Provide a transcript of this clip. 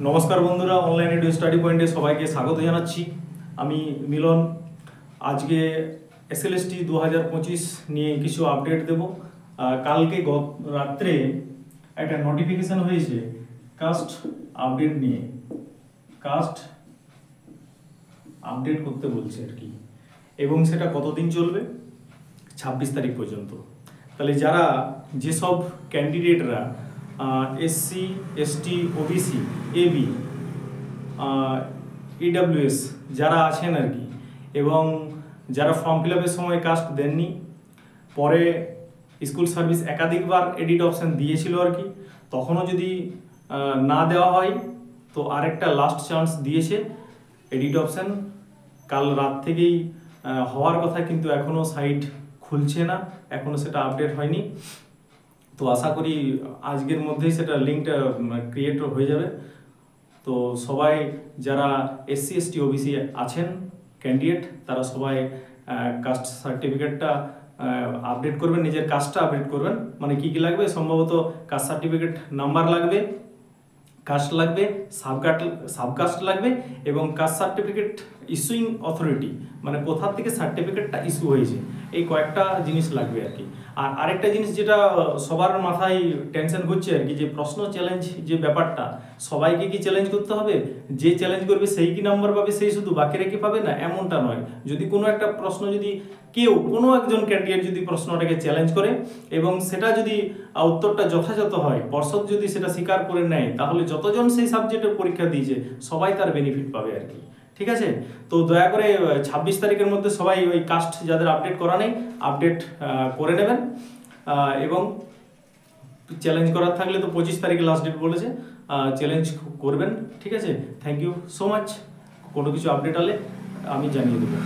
নমস্কার বন্ধুরা, online edu study পয়েন্টে সবাইকে স্বাগত জানাচ্ছি। আমি মিলন। আজকে এসএলএসটি 2025 নিয়ে কিছু আপডেট দেব। কালকে রাত্রে একটা নোটিফিকেশন হয়েছে কাস্ট আপডেট নিয়ে। কাস্ট আপডেট করতে বলছে আর কি, এবং সেটা কতদিন চলবে? 26 তারিখ পর্যন্ত। তাহলে যারা যেসব ক্যান্ডিডেটরা SC, ST, OBC, AB, EWS যারা আছেন আর কি, এবং যারা ফর্ম ফিল আপের সময় কাস্ট দেননি, পরে স্কুল সার্ভিস একাধিকবার এডিট অপশান দিয়েছিল আর কি, তখনও যদি না দেওয়া হয় তো আরেকটা লাস্ট চান্স দিয়েছে এডিট অপশান। কাল রাত থেকেই হওয়ার কথা, কিন্তু এখনও সাইট খুলছে না, এখনও সেটা আপডেট হয়নি। তো আশা করি আজকের মধ্যেই সেটা লিঙ্কটা ক্রিয়েট হয়ে যাবে। তো সবাই যারা এসসি, এসটি, ওবিসি আছেন ক্যান্ডিডেট, তারা সবাই কাস্ট সার্টিফিকেটটা আপডেট করবেন, নিজের কাস্টটা আপডেট করবেন। মানে কী কী লাগবে? সম্ভবত কাস্ট সার্টিফিকেট নাম্বার লাগবে, কাস্ট লাগবে, সাবকাস্ট লাগবে, এবং কাস্ট সার্টিফিকেট ইস্যুইং অথরিটি, মানে কোথা থেকে সার্টিফিকেটটা ইস্যু হয়েছে, এই কয়েকটা জিনিস লাগবে আর কি। আর আরেকটা জিনিস যেটা সবার মাথায় টেনশন ঘুরছে আর কি, যে প্রশ্ন চ্যালেঞ্জ যে ব্যাপারটা, সবাইকে কি চ্যালেঞ্জ করতে হবে? যে চ্যালেঞ্জ করবে সেই কি নাম্বার পাবে, সেই শুধু, বাকিরা কি পাবে না? এমনটা নয়। যদি কোনো একটা প্রশ্ন, যদি কোনো একজন ক্যান্ডিডেট যদি প্রশ্নটাকে চ্যালেঞ্জ করে এবং সেটা যদি উত্তরটা যথাযথ হয়, পর্ষদ যদি সেটা স্বীকার করে নেয়, তাহলে যতজন সেই সাবজেক্টের পরীক্ষা দিয়েছে সবাই তার বেনিফিট পাবে আর কি। ঠিক আছে? তো দয়া করে 26 তারিখের মধ্যে সবাই ওই কাস্ট যাদের আপডেট করা নেই, আপডেট করে নেবেন। এবং চ্যালেঞ্জ করার থাকলে তো 25 তারিখে লাস্ট ডেট বলেছে, চ্যালেঞ্জ করবেন। ঠিক আছে? Thank you so much. কোনো কিছু আপডেট হলে আমি জানিয়ে দেবো।